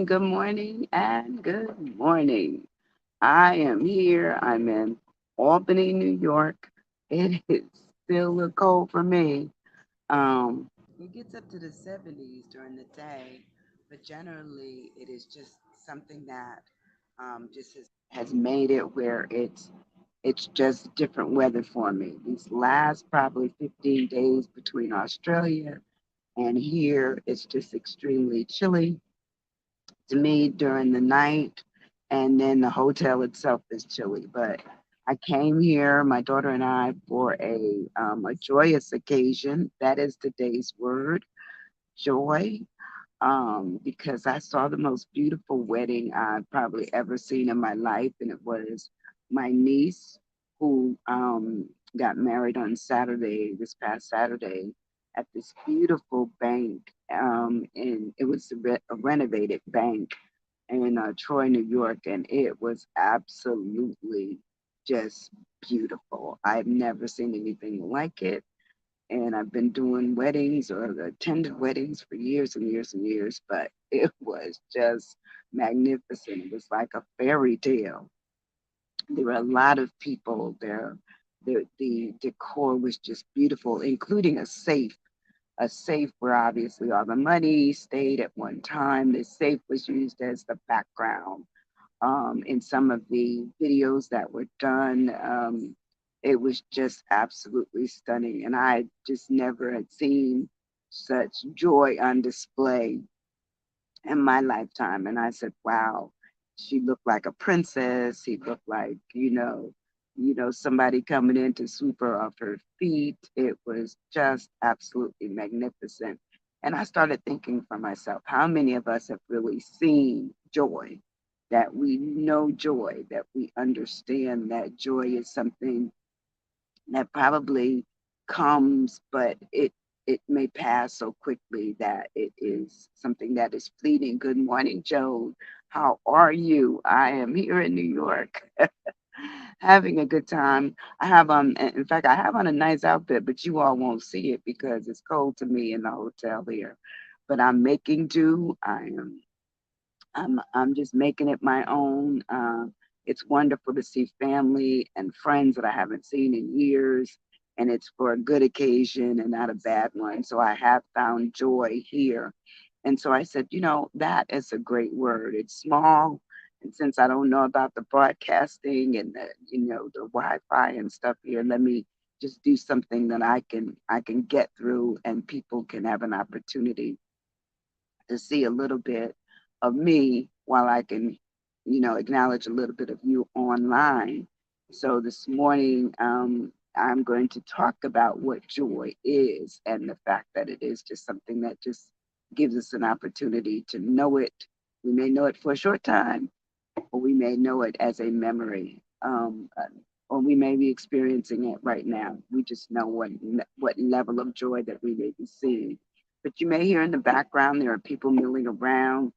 good morning, and good morning. I am here. I'm in Albany, New York. It is still a little cold for me. Um, it gets up to the 70s during the day, but generally it is just something that just has made it where it's just different weather for me. These last probably 15 days between Australia and here, it's just extremely chilly to me during the night, and then the hotel itself is chilly. But I came here, my daughter and I, for a joyous occasion. That is today's word, joy. Because I saw the most beautiful wedding I've probably ever seen in my life, and it was my niece who got married on Saturday, this past Saturday, at this beautiful bank, and it was a renovated bank in Troy, New York, and it was absolutely just beautiful. I've never seen anything like it, and I've been doing weddings or attended weddings for years and years and years, but it was just magnificent. It was like a fairy tale. There were a lot of people there. The decor was just beautiful, including a safe where obviously all the money stayed at one time. The safe was used as the background in some of the videos that were done. It was just absolutely stunning. And I just never had seen such joy on display in my lifetime. And I said, wow, she looked like a princess. He looked like, somebody coming in to sweep her off her feet. It was just absolutely magnificent. And I started thinking for myself, how many of us have really seen joy, that we know joy, that we understand that joy is something that probably comes, but it may pass so quickly that it is something that is fleeting. Good morning, Joe. How are you? I am here in New York, having a good time. In fact, I have on a nice outfit, but you all won't see it because it's cold to me in the hotel here. But I'm making do. I'm just making it my own. It's wonderful to see family and friends that I haven't seen in years, and it's for a good occasion and not a bad one. So I have found joy here. And so I said, that is a great word. It's small. And since I don't know about the broadcasting and the Wi-Fi and stuff here, let me just do something that I can get through and people can have an opportunity to see a little bit of me while I can, acknowledge a little bit of you online. So this morning, I'm going to talk about what joy is and the fact that it is just something that just gives us an opportunity to know it. We may know it for a short time, or we may know it as a memory, or we may be experiencing it right now. We just know what level of joy that we may be seeing. But you may hear in the background there are people milling around.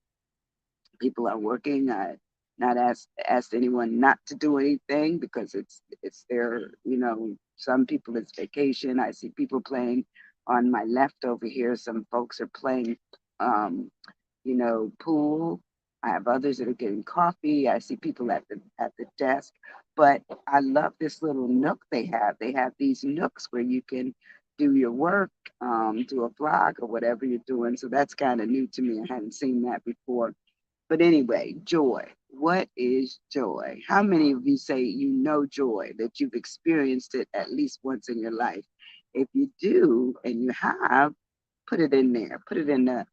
People are working. I not asked anyone not to do anything because it's their some people it's vacation. I see people playing on my left over here. Some folks are playing um, pool. I have others that are getting coffee. I see people at the desk. But I love this little nook they have. They have these nooks where you can do your work, do a vlog or whatever you're doing. So that's kind of new to me. I hadn't seen that before. But anyway, joy. What is joy? How many of you say you know joy, that you've experienced it at least once in your life? If you do and you have, put it in there. Put it in the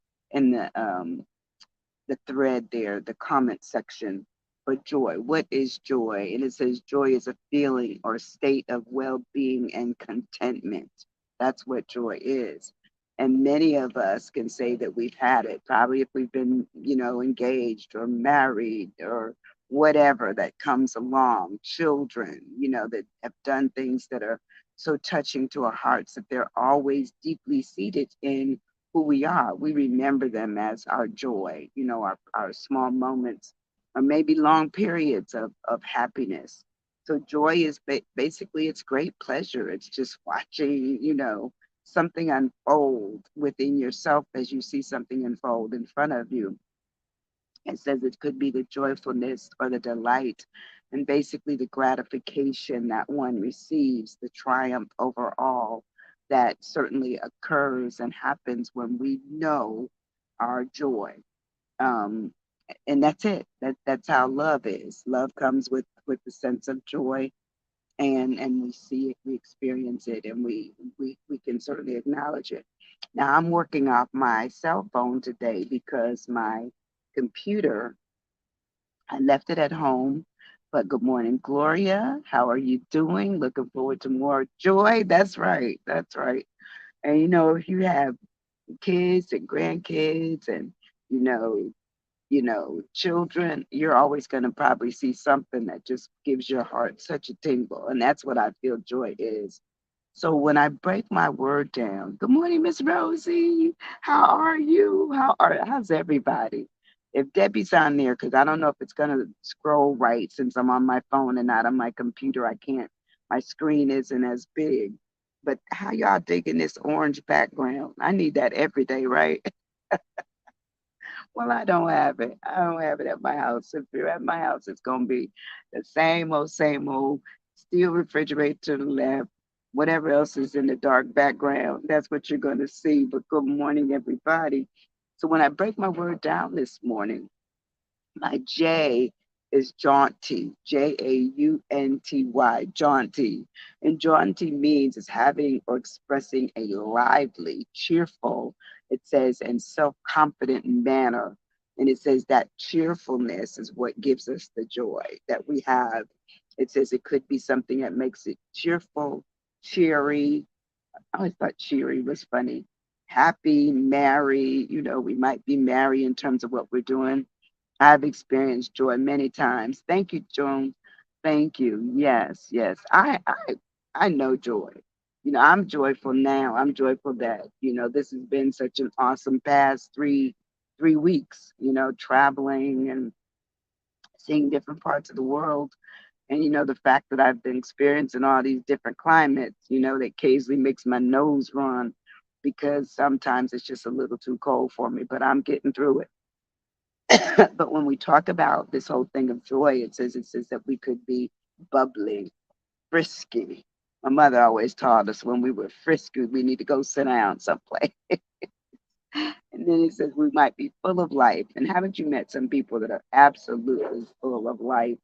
thread there, the comment section for joy. What is joy? And it says joy is a feeling or state of well being and contentment. That's what joy is. And many of us can say that we've had it, probably if we've been, engaged or married or whatever that comes along, children, that have done things that are so touching to our hearts that they're always deeply seated in who we are. We remember them as our joy, our small moments, or maybe long periods of happiness. So joy is basically it's great pleasure. It's just watching, something unfold within yourself as you see something unfold in front of you. It says it could be the joyfulness or the delight and basically the gratification that one receives, the triumph overall that certainly occurs and happens when we know our joy. Um, and that's it. That's how love is. Love comes with the sense of joy, and we see it, we experience it, and we can certainly acknowledge it. Now I'm working off my cell phone today because my computer, I left it at home. But good morning, Gloria. How are you doing? Looking forward to more joy. That's right. That's right. And if you have kids and grandkids and you know children, you're always going to probably see something that just gives your heart such a tingle. And that's what I feel joy is. So when I break my word down, good morning, Miss Rosie. How are you? How's everybody? If Debbie's on there, because I don't know if it's gonna scroll right since I'm on my phone and not on my computer. I can't. My screen isn't as big. But how y'all digging this orange background? I need that every day, right? Well, I don't have it. I don't have it at my house. If you're at my house, it's gonna be the same old steel refrigerator to the left. Whatever else is in the dark background, that's what you're gonna see. But good morning, everybody. So when I break my word down this morning, my J is jaunty, Jaunty, jaunty. And jaunty means is having or expressing a lively, cheerful, it says, and self confident manner. And it says that cheerfulness is what gives us the joy that we have. It says it could be something that makes it cheerful, cheery. I always thought cheery was funny. Happy, merry, we might be merry in terms of what we're doing. I've experienced joy many times. Thank you, Joan. Thank you. Yes, yes. I know joy. I'm joyful now. I'm joyful that, this has been such an awesome past three weeks, traveling and seeing different parts of the world. And the fact that I've been experiencing all these different climates, that occasionally makes my nose run because sometimes it's just a little too cold for me, but I'm getting through it. But when we talk about this whole thing of joy, it says that we could be bubbly, frisky. My mother always taught us when we were frisky, we need to go sit down someplace. And then it says we might be full of life. And haven't you met some people that are absolutely full of life?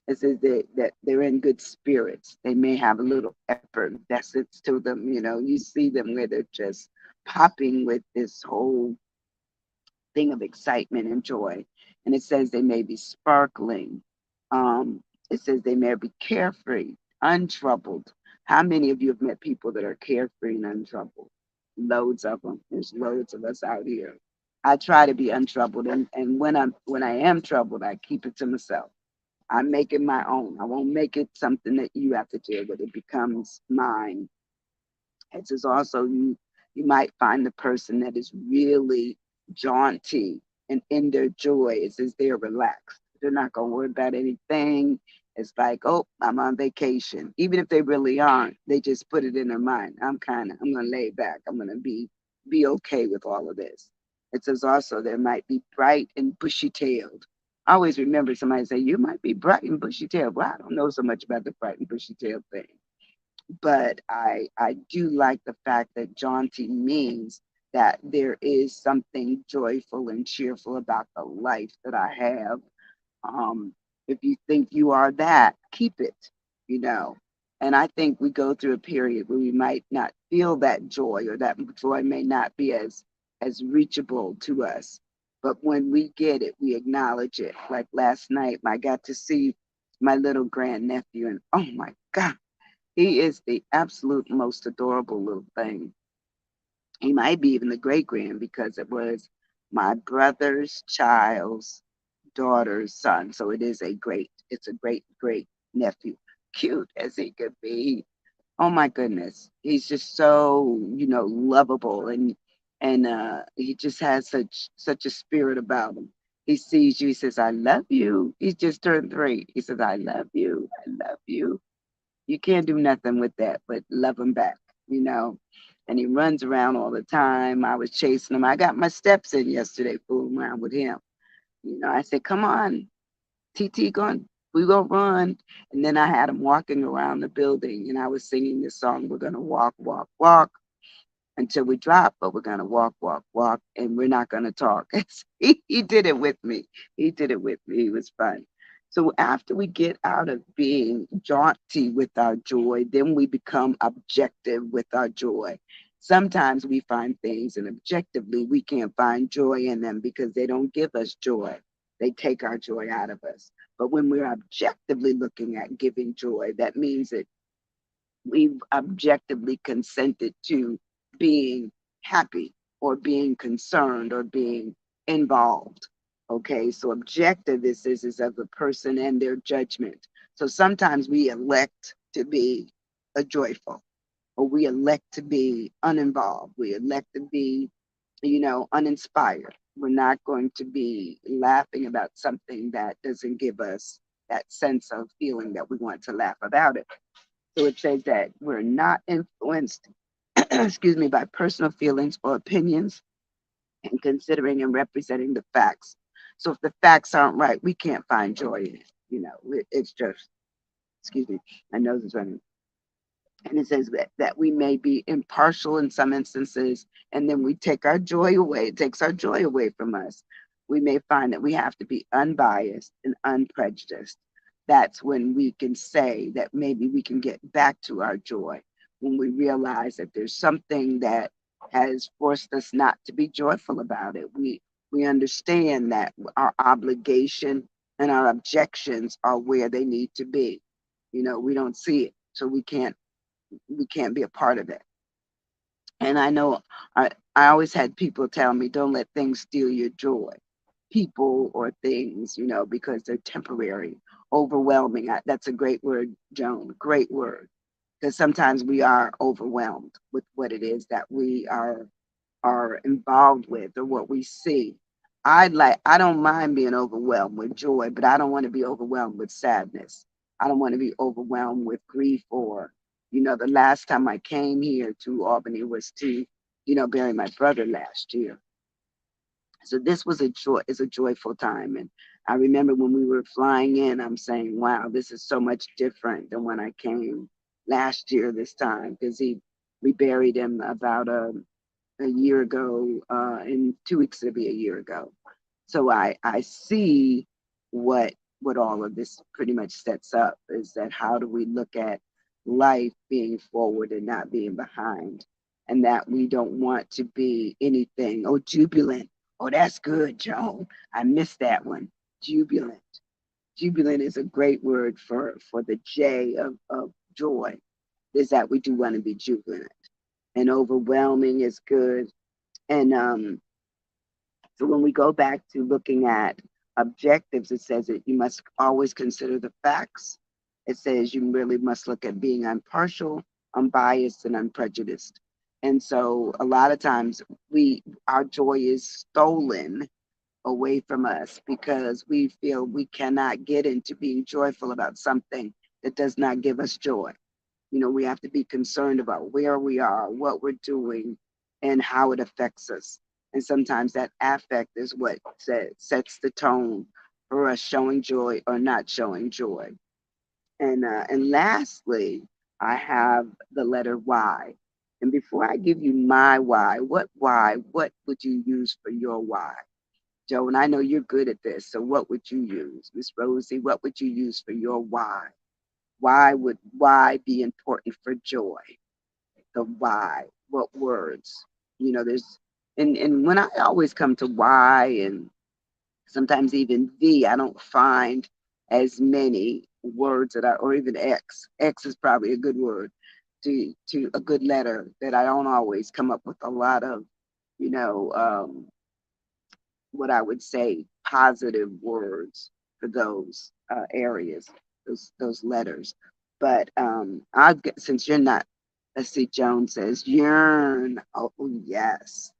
It says that they're in good spirits. They may have a little effervescence to them. You see them where they're just popping with this whole thing of excitement and joy. And it says they may be sparkling. Um, it says they may be carefree, untroubled. How many of you have met people that are carefree and untroubled? Loads of them. There's loads of us out here. I try to be untroubled, and when I am troubled, I keep it to myself. I make it my own. I won't make it something that you have to deal with. It becomes mine. It says also you might find the person that is really jaunty and in their joy. It says they're relaxed. They're not gonna worry about anything. It's like, oh, I'm on vacation. Even if they really aren't, they just put it in their mind. I'm gonna lay back. I'm gonna be okay with all of this. It says also there might be bright and bushy tailed. I always remember somebody say, you might be bright and bushy tailed. Well, I don't know so much about the bright and bushy tailed thing, but I do like the fact that jaunty means that there is something joyful and cheerful about the life that I have. If you think you are that, keep it, you know. And I think we go through a period where we might not feel that joy, or that joy may not be as reachable to us. But when we get it, we acknowledge it. Like last night, I got to see my little grandnephew, and oh my God, he is the absolute most adorable little thing. He might be even the great grand because it was my brother's child's daughter's son. So it's a great nephew. Cute as he could be. Oh my goodness. He's just so, lovable, and he just has such a spirit about him. He sees you, he says, I love you. He's just turned 3. He says, I love you. I love you. You can't do nothing with that but love him back, you know. And he runs around all the time. I was chasing him. I got my steps in yesterday, fooling around with him. I said, come on, TT, going, we gonna run. And then I had him walking around the building, and I was singing this song. We're gonna walk, walk, walk until we drop, but we're gonna walk, walk, walk, and we're not gonna talk. He did it with me. He did it with me. It was fun. So after we get out of being jaunty with our joy, then we become objective with our joy. Sometimes we find things and objectively we can't find joy in them because they don't give us joy. They take our joy out of us. But when we're objectively looking at giving joy, that means that we've objectively consented to being happy or being concerned or being involved. Okay, so objective is of the person and their judgment. So sometimes we elect to be a joyful, or we elect to be uninvolved. We elect to be, uninspired. We're not going to be laughing about something that doesn't give us that sense of feeling that we want to laugh about it. So it says that we're not influenced, excuse me, by personal feelings or opinions and considering and representing the facts. So if the facts aren't right, we can't find joy in it. It's just, excuse me, my nose is running. And it says that we may be impartial in some instances, and then we take our joy away. It takes our joy away from us. We may find that we have to be unbiased and unprejudiced. That's when we can say that maybe we can get back to our joy when we realize that there's something that has forced us not to be joyful about it. We understand that our obligation and our objections are where they need to be. We don't see it, so we can't be a part of it. And I know I always had people tell me, don't let things steal your joy. People or things, because they're temporary, overwhelming. That's a great word, Joan. Great word. Because sometimes we are overwhelmed with what it is that we are involved with or what we see. I don't mind being overwhelmed with joy, but I don't want to be overwhelmed with sadness. I don't want to be overwhelmed with grief or, the last time I came here to Albany was to, bury my brother last year. So this was a joyful time. And I remember when we were flying in, I'm saying, wow, this is so much different than when I came last year this time because we buried him about a year ago. In 2 weeks, it'll be a year ago. So I see what all of this pretty much sets up is that how do we look at life being forward and not being behind, and that we don't want to be anything. Oh, jubilant. Oh, that's good, Joan. I missed that one. Jubilant. Jubilant is a great word for the J of joy. Is that we do want to be jubilant, and overwhelming is good. And so when we go back to looking at objectives, it says that you must always consider the facts. It says you really must look at being impartial, unbiased, and unprejudiced. And so a lot of times our joy is stolen away from us because we feel we cannot get into being joyful about something that does not give us joy. We have to be concerned about where we are, what we're doing, and how it affects us. And sometimes that affect is what sets the tone for us showing joy or not showing joy. And lastly, I have the letter Y. And before I give you my why, what would you use for your why? Joe, and I know you're good at this. So what would you use? Miss Rosie, what would you use for your why? Why be important for joy? The why, what words? There's and when I always come to why and sometimes even V, I don't find as many words that or even X. X is probably a good word to a good letter that I don't always come up with a lot of, you know, what I would say positive words for those areas, those letters. But I'll get, since you're not, let's see, Joan says yearn. Oh, yes.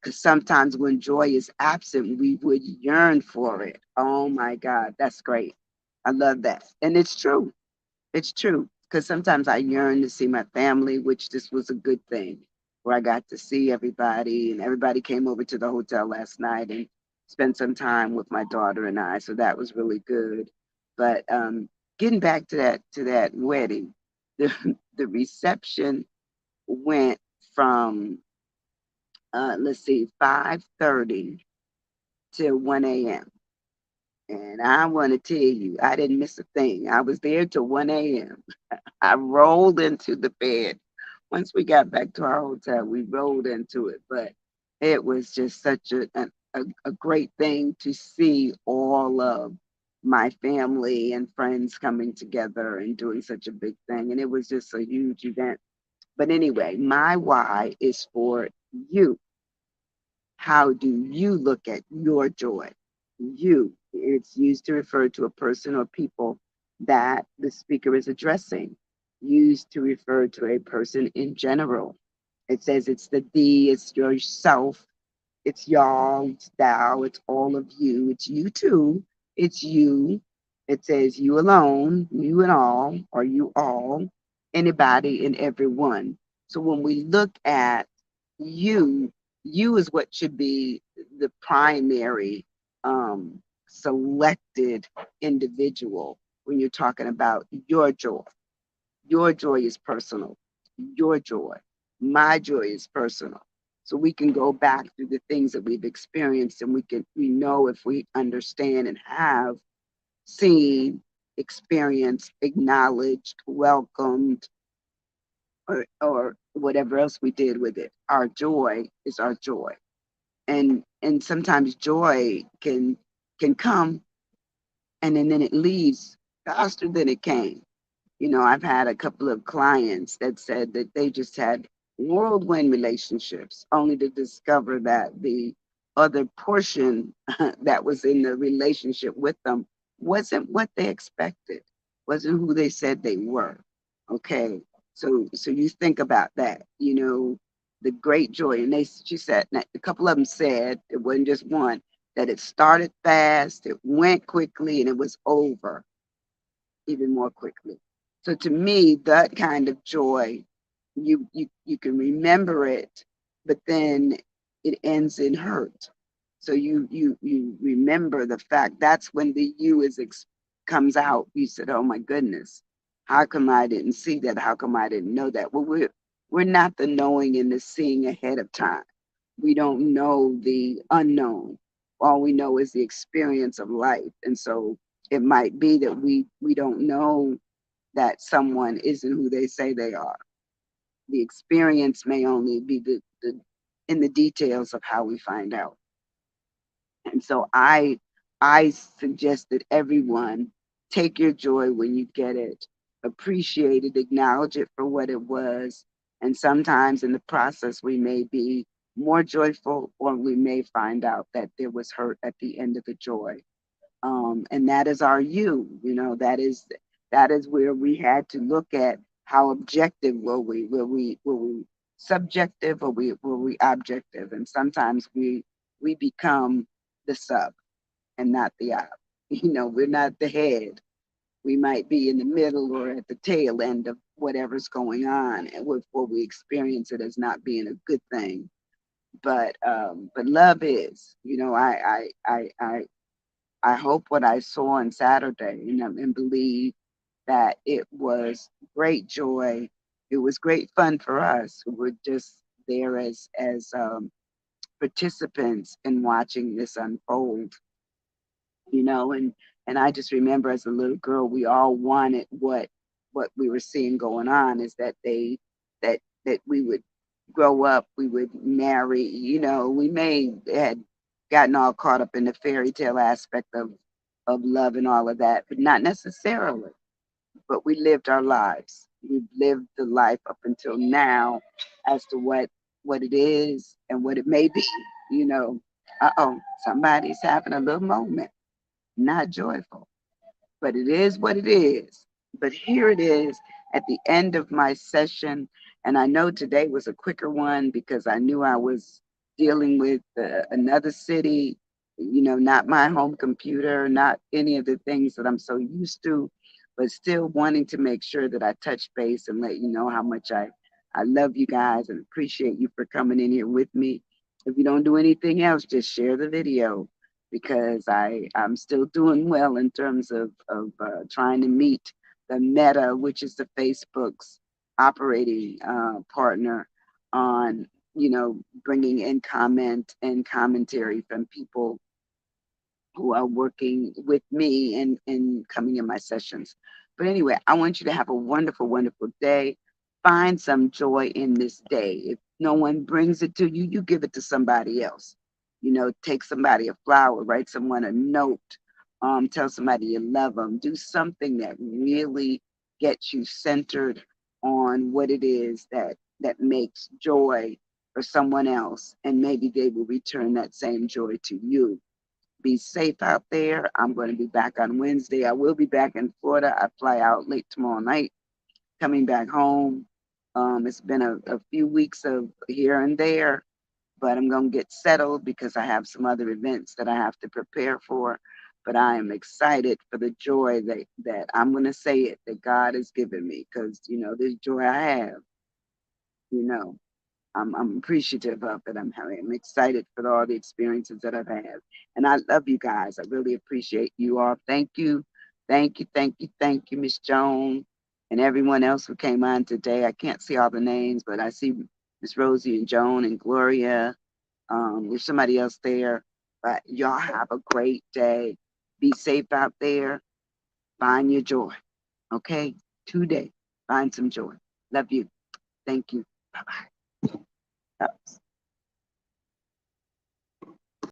Because sometimes when joy is absent, we would yearn for it. Oh my God, that's great. I love that. And it's true. It's true. Because sometimes I yearn to see my family, which this was a good thing, where I got to see everybody and everybody came over to the hotel last night and spent some time with my daughter and I, so that was really good. But getting back to that wedding, the the reception went from let's see, 5:30 till 1 a.m. And I want to tell you, I didn't miss a thing. I was there till 1 a.m. I rolled into the bed. Once we got back to our hotel, we rolled into it. But it was just such a great thing to see all of my family and friends coming together and doing such a big thing. And it was just a huge event. But anyway, my why is for you. How do you look at your joy? You. It's used to refer to a person or people that the speaker is addressing, used to refer to a person in general. It says it's the thee, it's yourself, it's y'all, it's thou, it's all of you, it's you too, it's you. It says you alone, you and all, or you all, anybody and everyone. So when we look at you, you is what should be the primary selected individual when you're talking about your joy. Your joy is personal. Your joy. My joy is personal. So we can go back through the things that we've experienced and we know if we understand and have seen, experienced, acknowledged, welcomed, or whatever else we did with it. Our joy is our joy. And sometimes joy can come and then it leaves faster than it came. You know, I've had a couple of clients that said that they just had whirlwind relationships only to discover that the other portion that was in the relationship with them wasn't what they expected, wasn't who they said they were. Okay. So you think about that, you know, the great joy. And she said, a couple of them said, it wasn't just one, that it started fast, it went quickly, and it was over even more quickly. So to me, that kind of joy, you can remember it, but then it ends in hurt. So you remember the fact that's when the you comes out. You said, "Oh my goodness, how come I didn't see that? How come I didn't know that?" Well, we're not the knowing and the seeing ahead of time. We don't know the unknown. All we know is the experience of life, and so it might be that we don't know that someone isn't who they say they are. The experience may only be the in the details of how we find out. And so I suggest that everyone take your joy when you get it, appreciate it, acknowledge it for what it was. And sometimes in the process we may be more joyful or we may find out that there was hurt at the end of the joy. And that is our you know, that is where we had to look at how objective were we subjective or were we objective, and sometimes we become the sub and not the ob. You know, we're not the head. We might be in the middle or at the tail end of whatever's going on, and with what we experience it as not being a good thing. But love is, you know, I hope what I saw on Saturday, you know, and believe that it was great joy. It was great fun for us who were just there as participants in watching this unfold. You know, and I just remember as a little girl, we all wanted what we were seeing going on is that that we would grow up, we would marry. You know, we may had gotten all caught up in the fairy tale aspect of love and all of that, but not necessarily. But we lived our lives. We've lived the life up until now as to what it is and what it may be. You know, somebody's having a little moment, not joyful, but it is what it is. But here it is at the end of my session. And I know today was a quicker one because I knew I was dealing with another city, you know, not my home computer, not any of the things that I'm so used to, but still wanting to make sure that I touch base and let you know how much I love you guys and appreciate you for coming in here with me. If you don't do anything else, just share the video. because I'm still doing well in terms of trying to meet the Meta, which is the Facebook's operating partner on, bringing in comment and commentary from people who are working with me and coming in my sessions. But anyway, I want you to have a wonderful, wonderful day. Find some joy in this day. If no one brings it to you, you give it to somebody else. Take somebody a flower, write someone a note, tell somebody you love them. Do something that really gets you centered on what it is that makes joy for someone else, and maybe they will return that same joy to you. Be safe out there. I'm going to be back on Wednesday. I will be back in Florida. I fly out late tomorrow night, coming back home. It's been a few weeks of here and there, but I'm going to get settled because I have some other events that I have to prepare for. But I am excited for the joy that I'm going to say it, that God has given me, because, this joy I have, you know. I'm appreciative of it. I'm excited for all the experiences that I've had. And I love you guys. I really appreciate you all. Thank you. Thank you. Thank you. Thank you, Miss Joan, and everyone else who came on today. I can't see all the names, but I see Miss Rosie and Joan and Gloria. There's somebody else there. But y'all have a great day. Be safe out there. Find your joy. Okay? Today. Find some joy. Love you. Thank you. Bye bye.